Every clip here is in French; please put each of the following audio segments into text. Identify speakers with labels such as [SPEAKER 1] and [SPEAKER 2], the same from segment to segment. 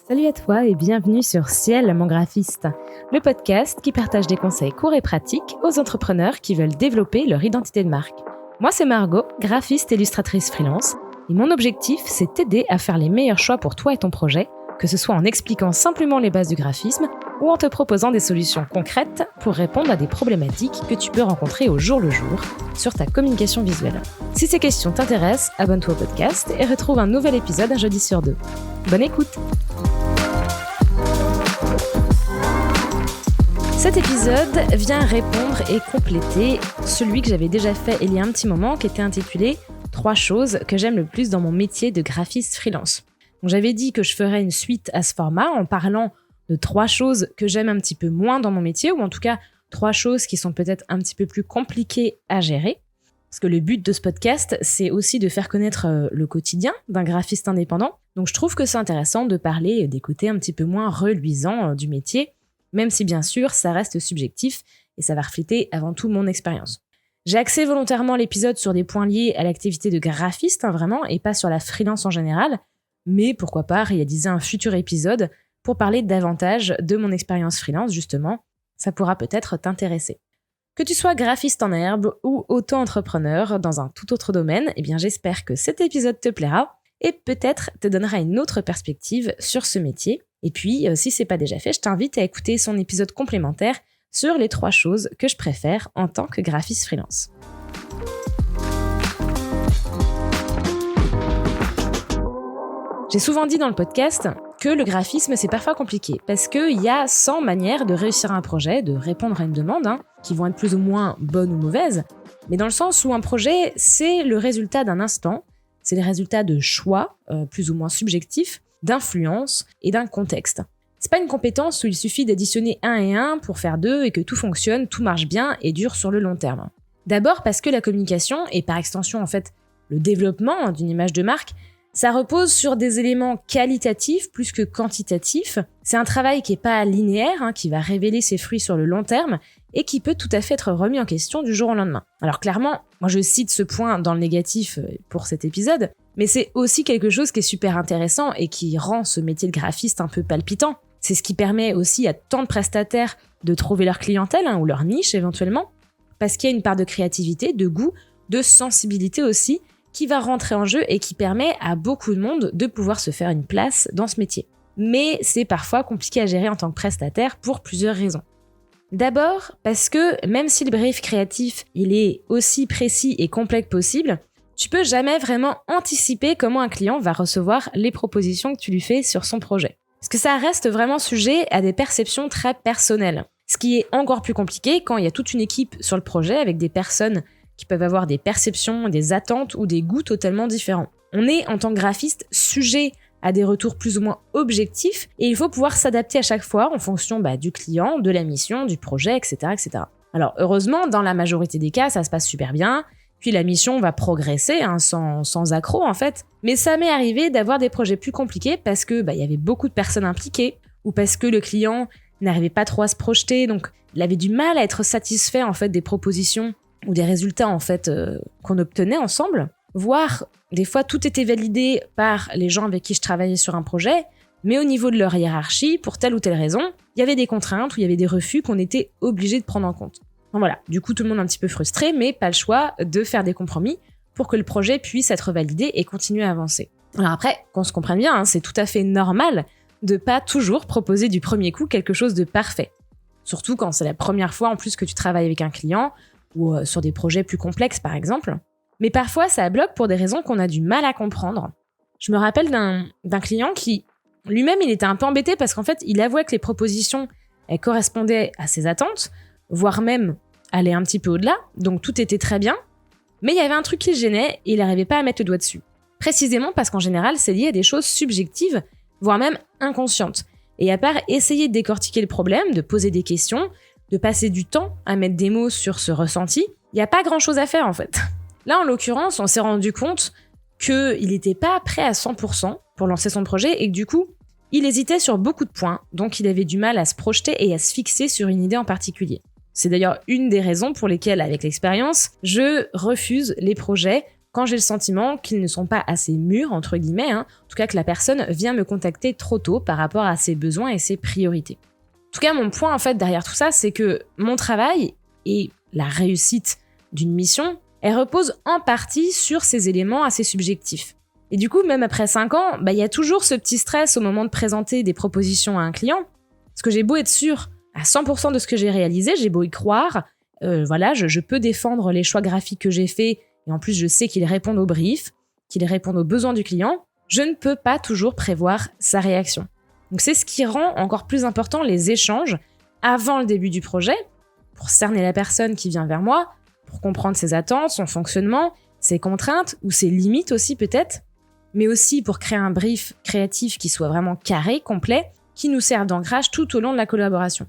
[SPEAKER 1] Salut à toi et bienvenue sur Ciel, mon graphiste, le podcast qui partage des conseils courts et pratiques aux entrepreneurs qui veulent développer leur identité de marque. Moi, c'est Margot, graphiste et illustratrice freelance, et mon objectif, c'est t'aider à faire les meilleurs choix pour toi et ton projet, que ce soit en expliquant simplement les bases du graphisme ou en te proposant des solutions concrètes pour répondre à des problématiques que tu peux rencontrer au jour le jour sur ta communication visuelle. Si ces questions t'intéressent, abonne-toi au podcast et retrouve un nouvel épisode un jeudi sur 2. Bonne écoute! Cet épisode vient répondre et compléter celui que j'avais déjà fait il y a un petit moment, qui était intitulé « 3 choses que j'aime le plus dans mon métier de graphiste freelance ». Donc j'avais dit que je ferais une suite à ce format en parlant de 3 choses que j'aime un petit peu moins dans mon métier, ou en tout cas 3 choses qui sont peut-être un petit peu plus compliquées à gérer. Parce que le but de ce podcast, c'est aussi de faire connaître le quotidien d'un graphiste indépendant. Donc je trouve que c'est intéressant de parler des côtés un petit peu moins reluisants du métier, même si bien sûr ça reste subjectif et ça va refléter avant tout mon expérience. J'ai axé volontairement l'épisode sur des points liés à l'activité de graphiste, vraiment, et pas sur la freelance en général, mais pourquoi pas réaliser un futur épisode pour parler davantage de mon expérience freelance, justement, ça pourra peut-être t'intéresser. Que tu sois graphiste en herbe ou auto-entrepreneur dans un tout autre domaine, eh bien j'espère que cet épisode te plaira et peut-être te donnera une autre perspective sur ce métier. Et puis, si c'est pas déjà fait, je t'invite à écouter son épisode complémentaire sur les 3 choses que je préfère en tant que graphiste freelance. J'ai souvent dit dans le podcast que le graphisme, c'est parfois compliqué parce qu'il y a 100 manières de réussir un projet, de répondre à une demande, qui vont être plus ou moins bonnes ou mauvaises, mais dans le sens où un projet, c'est le résultat d'un instant, c'est le résultat de choix, plus ou moins subjectifs, d'influence et d'un contexte. C'est pas une compétence où il suffit d'additionner 1 et 1 pour faire 2 et que tout fonctionne, tout marche bien et dure sur le long terme. D'abord parce que la communication, et par extension en fait le développement d'une image de marque, ça repose sur des éléments qualitatifs plus que quantitatifs. C'est un travail qui est pas linéaire, qui va révéler ses fruits sur le long terme et qui peut tout à fait être remis en question du jour au lendemain. Alors clairement, moi je cite ce point dans le négatif pour cet épisode, mais c'est aussi quelque chose qui est super intéressant et qui rend ce métier de graphiste un peu palpitant. C'est ce qui permet aussi à tant de prestataires de trouver leur clientèle ou leur niche éventuellement, parce qu'il y a une part de créativité, de goût, de sensibilité aussi, qui va rentrer en jeu et qui permet à beaucoup de monde de pouvoir se faire une place dans ce métier. Mais c'est parfois compliqué à gérer en tant que prestataire pour plusieurs raisons. D'abord, parce que même si le brief créatif il est aussi précis et complet que possible, tu peux jamais vraiment anticiper comment un client va recevoir les propositions que tu lui fais sur son projet. Parce que ça reste vraiment sujet à des perceptions très personnelles. Ce qui est encore plus compliqué quand il y a toute une équipe sur le projet avec des personnes qui peuvent avoir des perceptions, des attentes ou des goûts totalement différents. On est, en tant que graphiste, sujet à des retours plus ou moins objectifs et il faut pouvoir s'adapter à chaque fois en fonction du client, de la mission, du projet, etc., etc. Alors heureusement, dans la majorité des cas, ça se passe super bien, puis la mission va progresser sans accroc en fait. Mais ça m'est arrivé d'avoir des projets plus compliqués parce que y avait beaucoup de personnes impliquées ou parce que le client n'arrivait pas trop à se projeter, donc il avait du mal à être satisfait en fait des propositions ou des résultats en fait qu'on obtenait ensemble, voire des fois tout était validé par les gens avec qui je travaillais sur un projet, mais au niveau de leur hiérarchie, pour telle ou telle raison, il y avait des contraintes ou il y avait des refus qu'on était obligé de prendre en compte. Donc voilà, du coup tout le monde un petit peu frustré, mais pas le choix de faire des compromis pour que le projet puisse être validé et continuer à avancer. Alors après, qu'on se comprenne bien, c'est tout à fait normal de pas toujours proposer du premier coup quelque chose de parfait. Surtout quand c'est la première fois en plus que tu travailles avec un client, ou sur des projets plus complexes par exemple. Mais parfois, ça bloque pour des raisons qu'on a du mal à comprendre. Je me rappelle d'un client qui, lui-même, il était un peu embêté parce qu'en fait, il avouait que les propositions, elles correspondaient à ses attentes, voire même allaient un petit peu au-delà, donc tout était très bien, mais il y avait un truc qui le gênait et il n'arrivait pas à mettre le doigt dessus. Précisément parce qu'en général, c'est lié à des choses subjectives, voire même inconscientes. Et à part essayer de décortiquer le problème, de poser des questions, de passer du temps à mettre des mots sur ce ressenti, il n'y a pas grand-chose à faire en fait. Là, en l'occurrence, on s'est rendu compte qu'il n'était pas prêt à 100% pour lancer son projet et que du coup, il hésitait sur beaucoup de points, donc il avait du mal à se projeter et à se fixer sur une idée en particulier. C'est d'ailleurs une des raisons pour lesquelles, avec l'expérience, je refuse les projets quand j'ai le sentiment qu'ils ne sont pas assez mûrs, entre guillemets, en tout cas que la personne vient me contacter trop tôt par rapport à ses besoins et ses priorités. En tout cas, mon point en fait derrière tout ça, c'est que mon travail et la réussite d'une mission, elle repose en partie sur ces éléments assez subjectifs. Et du coup, même après 5 ans, il y a toujours ce petit stress au moment de présenter des propositions à un client, parce que j'ai beau être sûre à 100% de ce que j'ai réalisé, j'ai beau y croire, je peux défendre les choix graphiques que j'ai faits, et en plus je sais qu'ils répondent au brief, qu'ils répondent aux besoins du client, je ne peux pas toujours prévoir sa réaction. Donc c'est ce qui rend encore plus important les échanges avant le début du projet, pour cerner la personne qui vient vers moi, pour comprendre ses attentes, son fonctionnement, ses contraintes ou ses limites aussi peut-être, mais aussi pour créer un brief créatif qui soit vraiment carré, complet, qui nous serve d'ancrage tout au long de la collaboration.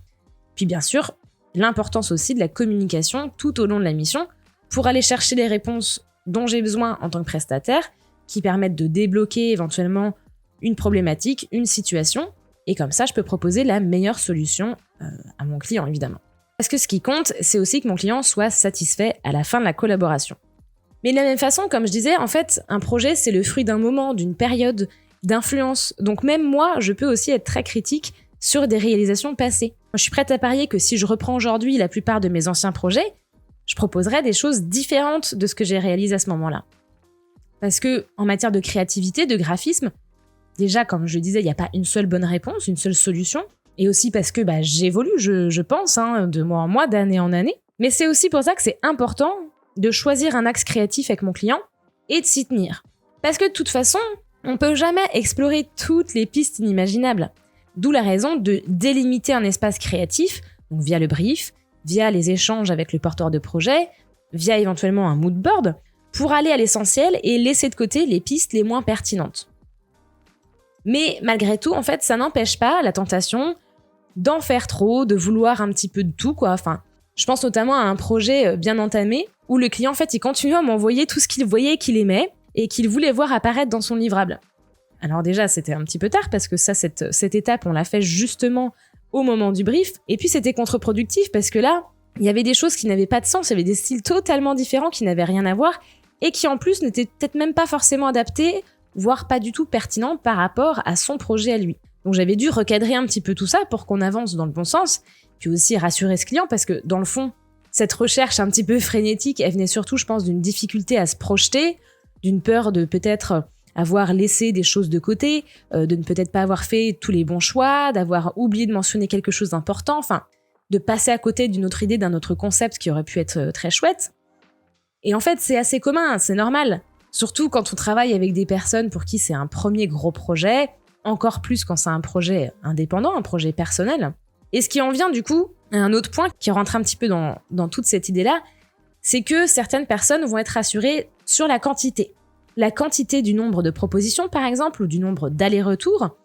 [SPEAKER 1] Puis bien sûr, l'importance aussi de la communication tout au long de la mission pour aller chercher les réponses dont j'ai besoin en tant que prestataire, qui permettent de débloquer éventuellement une problématique, une situation, et comme ça, je peux proposer la meilleure solution à mon client, évidemment. Parce que ce qui compte, c'est aussi que mon client soit satisfait à la fin de la collaboration. Mais de la même façon, comme je disais, en fait, un projet, c'est le fruit d'un moment, d'une période, d'influence. Donc même moi, je peux aussi être très critique sur des réalisations passées. Je suis prête à parier que si je reprends aujourd'hui la plupart de mes anciens projets, je proposerai des choses différentes de ce que j'ai réalisé à ce moment-là. Parce que en matière de créativité, de graphisme, déjà, comme je le disais, il n'y a pas une seule bonne réponse, une seule solution. Et aussi parce que j'évolue, je pense, de mois en mois, d'année en année. Mais c'est aussi pour ça que c'est important de choisir un axe créatif avec mon client et de s'y tenir. Parce que de toute façon, on peut jamais explorer toutes les pistes inimaginables. D'où la raison de délimiter un espace créatif, donc via le brief, via les échanges avec le porteur de projet, via éventuellement un mood board, pour aller à l'essentiel et laisser de côté les pistes les moins pertinentes. Mais malgré tout, en fait, ça n'empêche pas la tentation d'en faire trop, de vouloir un petit peu de tout, quoi. Enfin, je pense notamment à un projet bien entamé où le client, en fait, il continue à m'envoyer tout ce qu'il voyait et qu'il aimait et qu'il voulait voir apparaître dans son livrable. Alors déjà, c'était un petit peu tard parce que ça, cette étape, on l'a fait justement au moment du brief. Et puis, c'était contre-productif parce que là, il y avait des choses qui n'avaient pas de sens, il y avait des styles totalement différents qui n'avaient rien à voir et qui, en plus, n'étaient peut-être même pas forcément adaptés, voire pas du tout pertinents par rapport à son projet à lui. Donc, j'avais dû recadrer un petit peu tout ça pour qu'on avance dans le bon sens, puis aussi rassurer ce client parce que, dans le fond, cette recherche un petit peu frénétique, elle venait surtout, je pense, d'une difficulté à se projeter, d'une peur de peut-être avoir laissé des choses de côté, de ne peut-être pas avoir fait tous les bons choix, d'avoir oublié de mentionner quelque chose d'important, enfin, de passer à côté d'une autre idée, d'un autre concept qui aurait pu être très chouette. Et en fait, c'est assez commun, c'est normal. Surtout quand on travaille avec des personnes pour qui c'est un premier gros projet, encore plus quand c'est un projet indépendant, un projet personnel. Et ce qui en vient du coup à un autre point qui rentre un petit peu dans toute cette idée-là, c'est que certaines personnes vont être rassurées sur la quantité. La quantité du nombre de propositions, par exemple, ou du nombre d'allers-retours.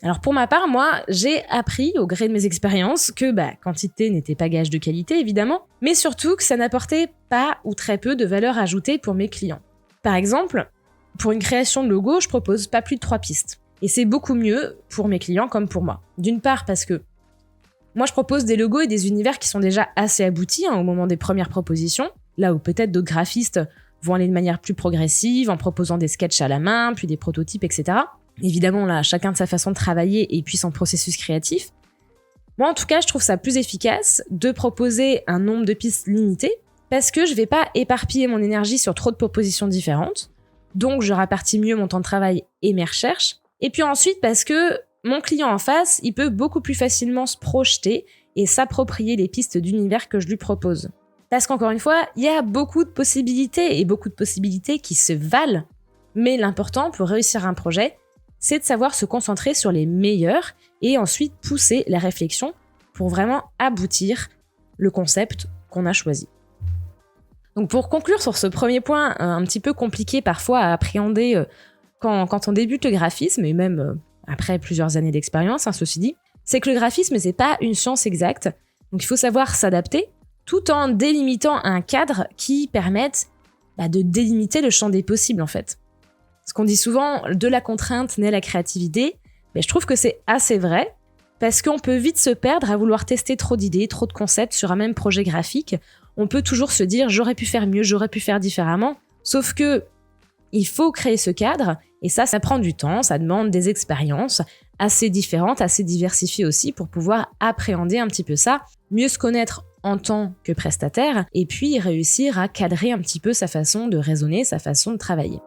[SPEAKER 1] Alors pour ma part, moi, j'ai appris au gré de mes expériences que quantité n'était pas gage de qualité, évidemment, mais surtout que ça n'apportait pas ou très peu de valeur ajoutée pour mes clients. Par exemple, pour une création de logo, je propose pas plus de 3 pistes. Et c'est beaucoup mieux pour mes clients comme pour moi. D'une part parce que moi, je propose des logos et des univers qui sont déjà assez aboutis au moment des premières propositions, là où peut-être d'autres graphistes vont aller de manière plus progressive, en proposant des sketchs à la main, puis des prototypes, etc. Évidemment, là, chacun de sa façon de travailler et puis son processus créatif. Moi, en tout cas, je trouve ça plus efficace de proposer un nombre de pistes limité, parce que je vais pas éparpiller mon énergie sur trop de propositions différentes, donc je répartis mieux mon temps de travail et mes recherches. Et puis ensuite, parce que mon client en face, il peut beaucoup plus facilement se projeter et s'approprier les pistes d'univers que je lui propose. Parce qu'encore une fois, il y a beaucoup de possibilités et beaucoup de possibilités qui se valent. Mais l'important pour réussir un projet, c'est de savoir se concentrer sur les meilleurs et ensuite pousser la réflexion pour vraiment aboutir le concept qu'on a choisi. Donc pour conclure sur ce premier point un petit peu compliqué parfois à appréhender quand on débute le graphisme et même après plusieurs années d'expérience, ceci dit, c'est que le graphisme, c'est pas une science exacte. Donc il faut savoir s'adapter tout en délimitant un cadre qui permette de délimiter le champ des possibles en fait. Ce qu'on dit souvent, de la contrainte naît la créativité, mais je trouve que c'est assez vrai parce qu'on peut vite se perdre à vouloir tester trop d'idées, trop de concepts sur un même projet graphique. On peut toujours se dire « j'aurais pu faire mieux, j'aurais pu faire différemment », sauf que il faut créer ce cadre, et ça prend du temps, ça demande des expériences assez différentes, assez diversifiées aussi, pour pouvoir appréhender un petit peu ça, mieux se connaître en tant que prestataire, et puis réussir à cadrer un petit peu sa façon de raisonner, sa façon de travailler.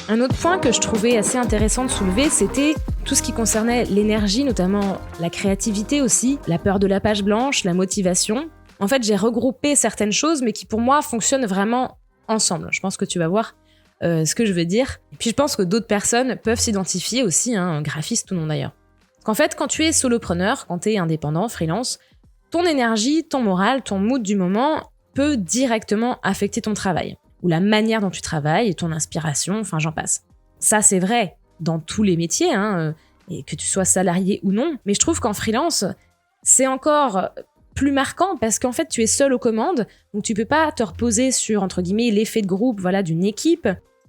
[SPEAKER 1] Un autre point que je trouvais assez intéressant de soulever, c'était tout ce qui concernait l'énergie, notamment la créativité aussi, la peur de la page blanche, la motivation. En fait, j'ai regroupé certaines choses, mais qui pour moi fonctionnent vraiment ensemble. Je pense que tu vas voir ce que je veux dire. Et puis je pense que d'autres personnes peuvent s'identifier aussi, graphistes ou non d'ailleurs. Parce qu'en fait, quand tu es solopreneur, quand tu es indépendant, freelance, ton énergie, ton moral, ton mood du moment peut directement affecter ton travail. Ou la manière dont tu travailles, ton inspiration, enfin j'en passe. Ça c'est vrai dans tous les métiers, et que tu sois salarié ou non, mais je trouve qu'en freelance, c'est encore plus marquant parce qu'en fait tu es seul aux commandes, donc tu peux pas te reposer sur, entre guillemets, l'effet de groupe d'une équipe,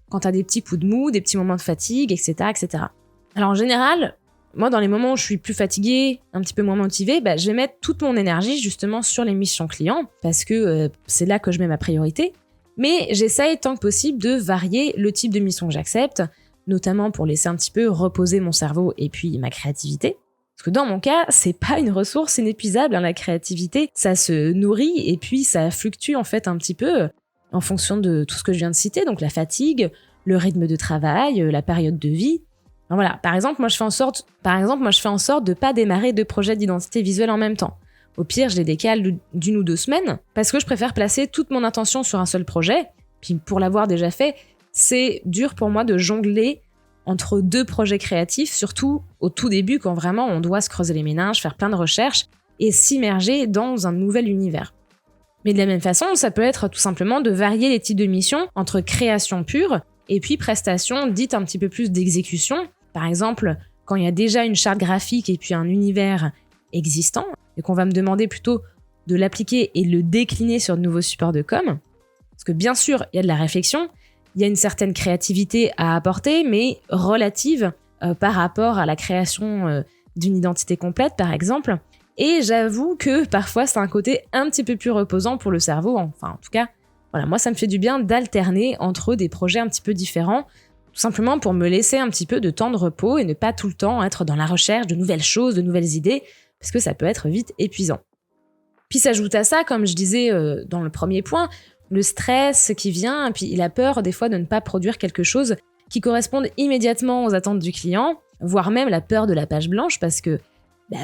[SPEAKER 1] quand tu as des petits coups de mou, des petits moments de fatigue, etc., etc. Alors en général, moi dans les moments où je suis plus fatiguée, un petit peu moins motivée, je vais mettre toute mon énergie justement sur les missions clients, parce que c'est là que je mets ma priorité. Mais j'essaye tant que possible de varier le type de mission que j'accepte, notamment pour laisser un petit peu reposer mon cerveau et puis ma créativité. Parce que dans mon cas, c'est pas une ressource inépuisable, la créativité, ça se nourrit et puis ça fluctue en fait un petit peu en fonction de tout ce que je viens de citer, donc la fatigue, le rythme de travail, la période de vie. Enfin, voilà, par exemple, moi je fais en sorte de pas démarrer 2 projets d'identité visuelle en même temps. Au pire, je les décale d'1 ou 2 semaines parce que je préfère placer toute mon attention sur un seul projet. Puis pour l'avoir déjà fait, c'est dur pour moi de jongler entre 2 projets créatifs, surtout au tout début quand vraiment on doit se creuser les méninges, faire plein de recherches et s'immerger dans un nouvel univers. Mais de la même façon, ça peut être tout simplement de varier les types de missions entre création pure et puis prestation dite un petit peu plus d'exécution. Par exemple, quand il y a déjà une charte graphique et puis un univers existant, et qu'on va me demander plutôt de l'appliquer et de le décliner sur de nouveaux supports de com. Parce que bien sûr, il y a de la réflexion, il y a une certaine créativité à apporter, mais relative par rapport à la création d'une identité complète, par exemple. Et j'avoue que parfois, c'est un côté un petit peu plus reposant pour le cerveau. Enfin, en tout cas, voilà, moi, ça me fait du bien d'alterner entre des projets un petit peu différents, tout simplement pour me laisser un petit peu de temps de repos et ne pas tout le temps être dans la recherche de nouvelles choses, de nouvelles idées, parce que ça peut être vite épuisant. Puis s'ajoute à ça, comme je disais dans le premier point, le stress qui vient, et puis la peur des fois de ne pas produire quelque chose qui corresponde immédiatement aux attentes du client, voire même la peur de la page blanche, parce que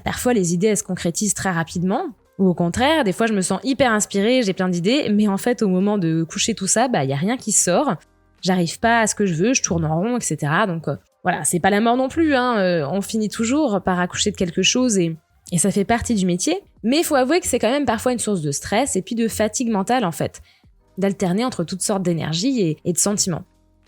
[SPEAKER 1] parfois les idées elles se concrétisent très rapidement, ou au contraire, des fois je me sens hyper inspirée, j'ai plein d'idées, mais en fait au moment de coucher tout ça, y a rien qui sort, j'arrive pas à ce que je veux, je tourne en rond, etc. Donc voilà, c'est pas la mort non plus, on finit toujours par accoucher de quelque chose et ça fait partie du métier, mais il faut avouer que c'est quand même parfois une source de stress et puis de fatigue mentale en fait, d'alterner entre toutes sortes d'énergie et de sentiments.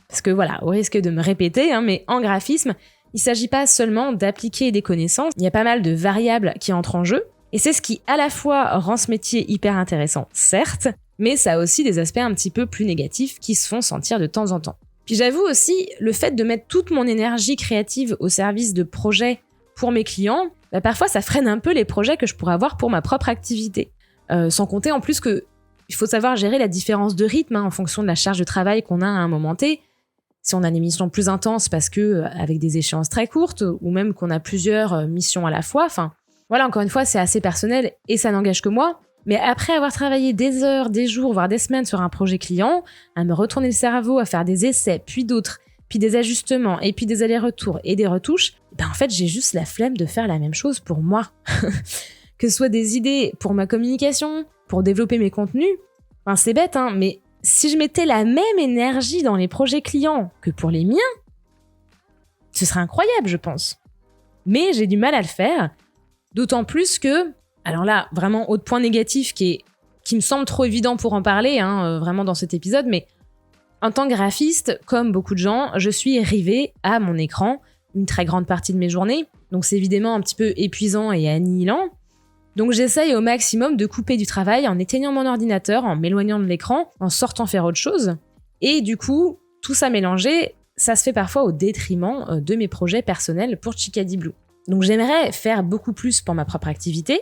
[SPEAKER 1] Parce que voilà, au risque de me répéter, mais en graphisme, il ne s'agit pas seulement d'appliquer des connaissances, il y a pas mal de variables qui entrent en jeu, et c'est ce qui à la fois rend ce métier hyper intéressant, certes, mais ça a aussi des aspects un petit peu plus négatifs qui se font sentir de temps en temps. Puis j'avoue aussi, le fait de mettre toute mon énergie créative au service de projets pour mes clients, parfois ça freine un peu les projets que je pourrais avoir pour ma propre activité. Sans compter en plus que il faut savoir gérer la différence de rythme en fonction de la charge de travail qu'on a à un moment T. Si on a des missions plus intenses parce que avec des échéances très courtes ou même qu'on a plusieurs missions à la fois, enfin voilà, encore une fois, c'est assez personnel et ça n'engage que moi. Mais après avoir travaillé des heures, des jours, voire des semaines sur un projet client, à me retourner le cerveau, à faire des essais, puis d'autres, puis des ajustements, et puis des allers-retours et des retouches, en fait, j'ai juste la flemme de faire la même chose pour moi. Que ce soit des idées pour ma communication, pour développer mes contenus, c'est bête, mais si je mettais la même énergie dans les projets clients que pour les miens, ce serait incroyable, je pense. Mais j'ai du mal à le faire, d'autant plus que, alors là, vraiment, autre point négatif qui me semble trop évident pour en parler, vraiment dans cet épisode, mais en tant que graphiste, comme beaucoup de gens, je suis rivée à mon écran une très grande partie de mes journées, donc c'est évidemment un petit peu épuisant et annihilant. Donc j'essaye au maximum de couper du travail en éteignant mon ordinateur, en m'éloignant de l'écran, en sortant faire autre chose. Et du coup, tout ça mélangé, ça se fait parfois au détriment de mes projets personnels pour Chicadee Blue. Donc j'aimerais faire beaucoup plus pour ma propre activité,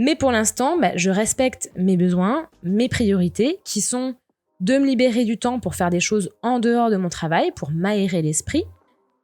[SPEAKER 1] Mais pour l'instant, je respecte mes besoins, mes priorités, qui sont de me libérer du temps pour faire des choses en dehors de mon travail, pour m'aérer l'esprit,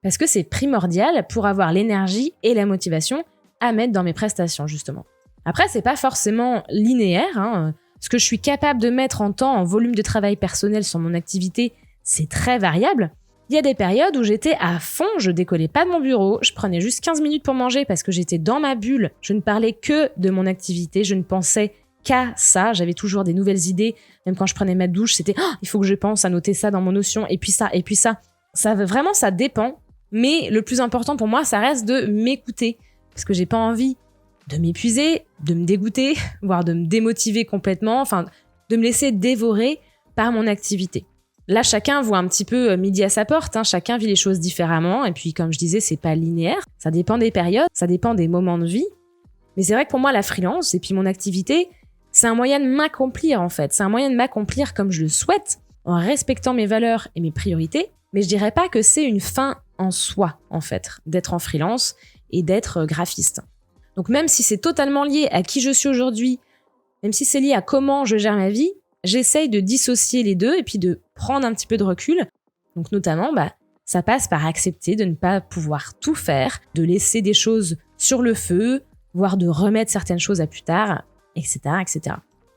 [SPEAKER 1] parce que c'est primordial pour avoir l'énergie et la motivation à mettre dans mes prestations, justement. Après, c'est pas forcément linéaire, Ce que je suis capable de mettre en temps, en volume de travail personnel sur mon activité, c'est très variable. Il y a des périodes où j'étais à fond, je décollais pas de mon bureau, je prenais juste 15 minutes pour manger parce que j'étais dans ma bulle, je ne parlais que de mon activité, je ne pensais qu'à ça, j'avais toujours des nouvelles idées, même quand je prenais ma douche, c'était il faut que je pense à noter ça dans mon Notion, et puis ça. Ça vraiment, ça dépend, mais le plus important pour moi, ça reste de m'écouter, parce que j'ai pas envie de m'épuiser, de me dégoûter, voire de me démotiver complètement, de me laisser dévorer par mon activité. Là, chacun voit un petit peu midi à sa porte, chacun vit les choses différemment, et puis comme je disais, c'est pas linéaire, ça dépend des périodes, ça dépend des moments de vie, mais c'est vrai que pour moi, la freelance et puis mon activité, c'est un moyen de m'accomplir en fait, c'est un moyen de m'accomplir comme je le souhaite, en respectant mes valeurs et mes priorités, mais je dirais pas que c'est une fin en soi, en fait, d'être en freelance et d'être graphiste. Donc même si c'est totalement lié à qui je suis aujourd'hui, même si c'est lié à comment je gère ma vie, j'essaye de dissocier les deux et puis de prendre un petit peu de recul. Donc notamment, ça passe par accepter de ne pas pouvoir tout faire, de laisser des choses sur le feu, voire de remettre certaines choses à plus tard, etc., etc.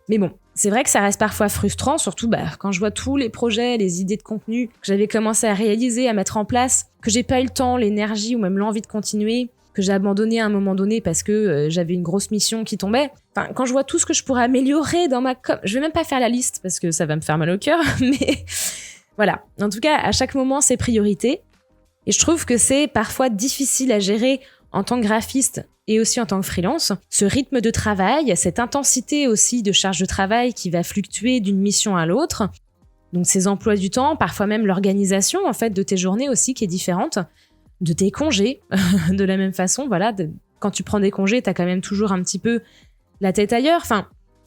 [SPEAKER 1] Mais bon, c'est vrai que ça reste parfois frustrant, surtout quand je vois tous les projets, les idées de contenu que j'avais commencé à réaliser, à mettre en place, que j'ai pas eu le temps, l'énergie ou même l'envie de continuer, que j'ai abandonné à un moment donné parce que j'avais une grosse mission qui tombait. Quand je vois tout ce que je pourrais améliorer dans ma com, je vais même pas faire la liste parce que ça va me faire mal au cœur, mais voilà. En tout cas, à chaque moment, c'est priorité. Et je trouve que c'est parfois difficile à gérer en tant que graphiste et aussi en tant que freelance. Ce rythme de travail, cette intensité aussi de charge de travail qui va fluctuer d'une mission à l'autre. Donc ces emplois du temps, parfois même l'organisation en fait de tes journées aussi qui est différente. De tes congés, de la même façon, voilà, quand tu prends des congés, t'as quand même toujours un petit peu la tête ailleurs,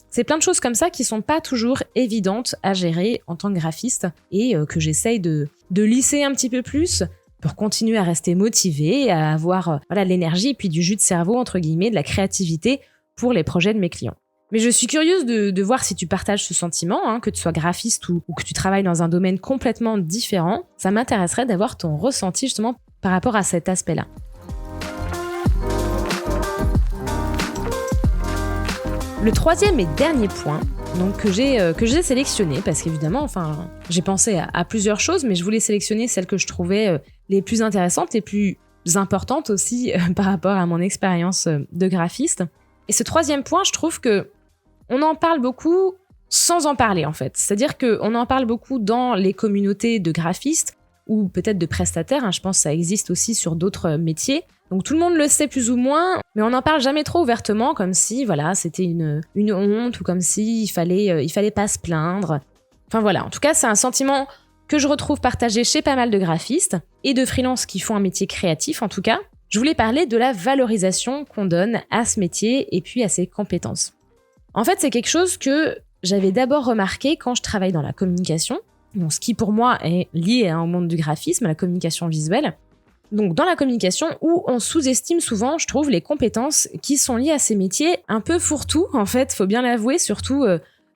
[SPEAKER 1] c'est plein de choses comme ça qui sont pas toujours évidentes à gérer en tant que graphiste et que j'essaye de lisser un petit peu plus pour continuer à rester motivée, à avoir l'énergie et puis du jus de cerveau, entre guillemets, de la créativité pour les projets de mes clients. Mais je suis curieuse de voir si tu partages ce sentiment, que tu sois graphiste ou que tu travailles dans un domaine complètement différent. Ça m'intéresserait d'avoir ton ressenti justement par rapport à cet aspect-là. Le troisième et dernier point que j'ai sélectionné, parce qu'évidemment, j'ai pensé à plusieurs choses, mais je voulais sélectionner celles que je trouvais les plus intéressantes, les plus importantes aussi par rapport à mon expérience de graphiste. Et ce troisième point, je trouve que on en parle beaucoup sans en parler en fait. C'est-à-dire qu'on en parle beaucoup dans les communautés de graphistes, ou peut-être de prestataires, je pense que ça existe aussi sur d'autres métiers. Donc tout le monde le sait plus ou moins, mais on n'en parle jamais trop ouvertement, comme si c'était une honte, ou comme si il fallait pas se plaindre. En tout cas, c'est un sentiment que je retrouve partagé chez pas mal de graphistes, et de freelances qui font un métier créatif en tout cas. Je voulais parler de la valorisation qu'on donne à ce métier, et puis à ses compétences. En fait, c'est quelque chose que j'avais d'abord remarqué quand je travaille dans la communication, ce qui pour moi est lié au monde du graphisme, à la communication visuelle. Donc dans la communication, où on sous-estime souvent, je trouve, les compétences qui sont liées à ces métiers un peu fourre-tout, en fait, faut bien l'avouer, surtout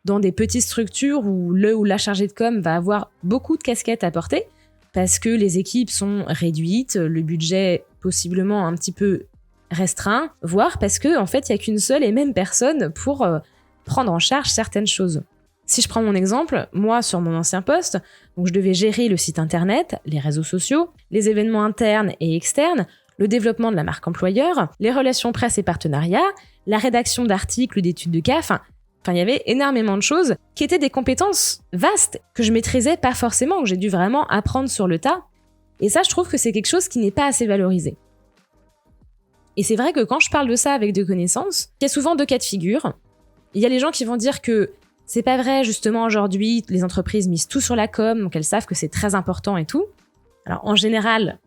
[SPEAKER 1] dans des petites structures où le ou la chargée de com va avoir beaucoup de casquettes à porter, parce que les équipes sont réduites, le budget possiblement un petit peu restreint, voire parce que en fait, il n'y a qu'une seule et même personne pour prendre en charge certaines choses. Si je prends mon exemple, moi, sur mon ancien poste, je devais gérer le site internet, les réseaux sociaux, les événements internes et externes, le développement de la marque employeur, les relations presse et partenariats, la rédaction d'articles ou d'études de cas, il y avait énormément de choses qui étaient des compétences vastes que je maîtrisais pas forcément, que j'ai dû vraiment apprendre sur le tas. Et ça, je trouve que c'est quelque chose qui n'est pas assez valorisé. Et c'est vrai que quand je parle de ça avec des connaissances, il y a souvent deux cas de figure. Il y a les gens qui vont dire que c'est pas vrai, justement, aujourd'hui, les entreprises misent tout sur la com, donc elles savent que c'est très important et tout. Alors, en général,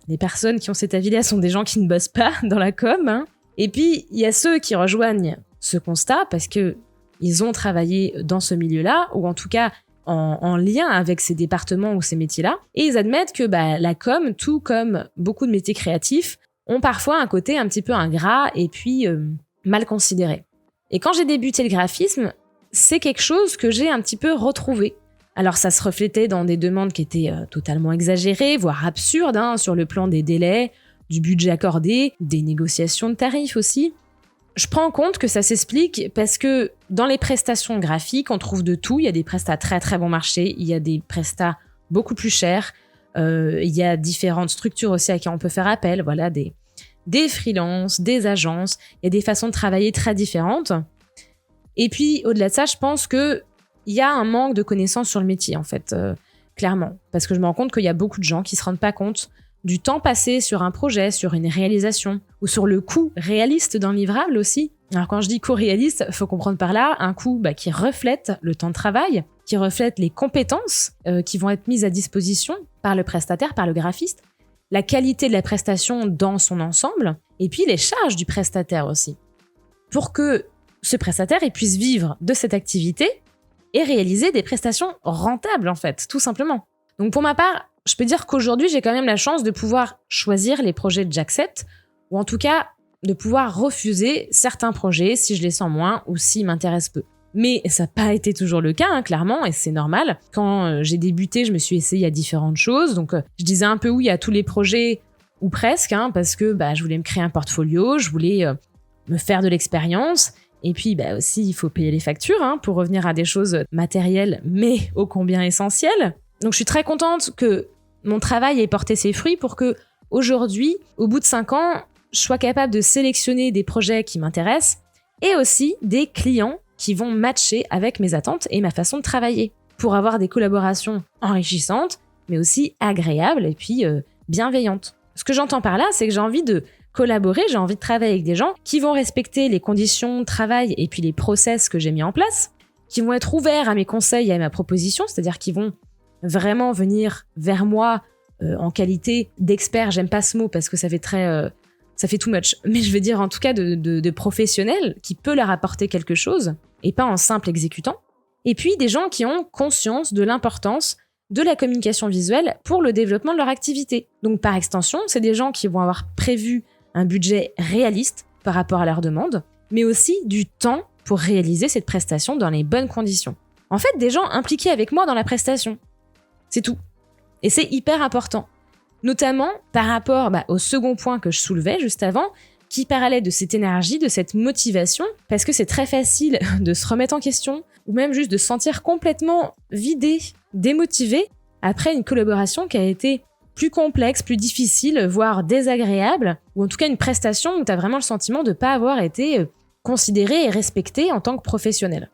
[SPEAKER 1] les personnes qui ont cet avis-là sont des gens qui ne bossent pas dans la com. Et puis, il y a ceux qui rejoignent ce constat parce que ils ont travaillé dans ce milieu-là, ou en tout cas en lien avec ces départements ou ces métiers-là, et ils admettent que la com, tout comme beaucoup de métiers créatifs, ont parfois un côté un petit peu ingrat et puis mal considéré. Et quand j'ai débuté le graphisme, c'est quelque chose que j'ai un petit peu retrouvé. Alors ça se reflétait dans des demandes qui étaient totalement exagérées, voire absurdes, sur le plan des délais, du budget accordé, des négociations de tarifs aussi. Je prends en compte que ça s'explique parce que dans les prestations graphiques, on trouve de tout. Il y a des prestats très très bon marché, il y a des prestats beaucoup plus chers, il y a différentes structures aussi à qui on peut faire appel, voilà, des freelances, des agences, il y a des façons de travailler très différentes. Et puis au-delà de ça, je pense que il y a un manque de connaissances sur le métier, en fait, clairement. Parce que je me rends compte qu'il y a beaucoup de gens qui ne se rendent pas compte du temps passé sur un projet, sur une réalisation, ou sur le coût réaliste d'un livrable aussi. Alors quand je dis coût réaliste, il faut comprendre par là un coût qui reflète le temps de travail, qui reflète les compétences qui vont être mises à disposition par le prestataire, par le graphiste, la qualité de la prestation dans son ensemble, et puis les charges du prestataire aussi. Pour que ce prestataire puisse vivre de cette activité, et réaliser des prestations rentables, en fait, tout simplement. Donc pour ma part, je peux dire qu'aujourd'hui, j'ai quand même la chance de pouvoir choisir les projets que j'accepte, ou en tout cas, de pouvoir refuser certains projets si je les sens moins ou s'ils m'intéressent peu. Mais ça n'a pas été toujours le cas, clairement, et c'est normal. Quand j'ai débuté, je me suis essayée à différentes choses, donc je disais un peu oui à tous les projets, ou presque, parce que je voulais me créer un portfolio, je voulais me faire de l'expérience. Et puis aussi, il faut payer les factures pour revenir à des choses matérielles, mais ô combien essentielles. Donc je suis très contente que mon travail ait porté ses fruits pour que aujourd'hui, au bout de 5 ans, je sois capable de sélectionner des projets qui m'intéressent et aussi des clients qui vont matcher avec mes attentes et ma façon de travailler pour avoir des collaborations enrichissantes, mais aussi agréables et puis bienveillantes. Ce que j'entends par là, c'est que j'ai envie de collaborer, j'ai envie de travailler avec des gens qui vont respecter les conditions de travail et puis les process que j'ai mis en place, qui vont être ouverts à mes conseils et à ma proposition, c'est-à-dire qu'ils vont vraiment venir vers moi en qualité d'expert. J'aime pas ce mot parce que ça fait too much, mais je veux dire en tout cas de professionnel qui peut leur apporter quelque chose et pas en simple exécutant. Et puis des gens qui ont conscience de l'importance de la communication visuelle pour le développement de leur activité. Donc par extension, c'est des gens qui vont avoir prévu un budget réaliste par rapport à leurs demandes, mais aussi du temps pour réaliser cette prestation dans les bonnes conditions. En fait, des gens impliqués avec moi dans la prestation. C'est tout. Et c'est hyper important. Notamment par rapport au second point que je soulevais juste avant, qui parlait de cette énergie, de cette motivation, parce que c'est très facile de se remettre en question, ou même juste de se sentir complètement vidé, démotivé, après une collaboration qui a été plus complexe, plus difficile, voire désagréable, ou en tout cas une prestation où tu as vraiment le sentiment de ne pas avoir été considéré et respecté en tant que professionnel.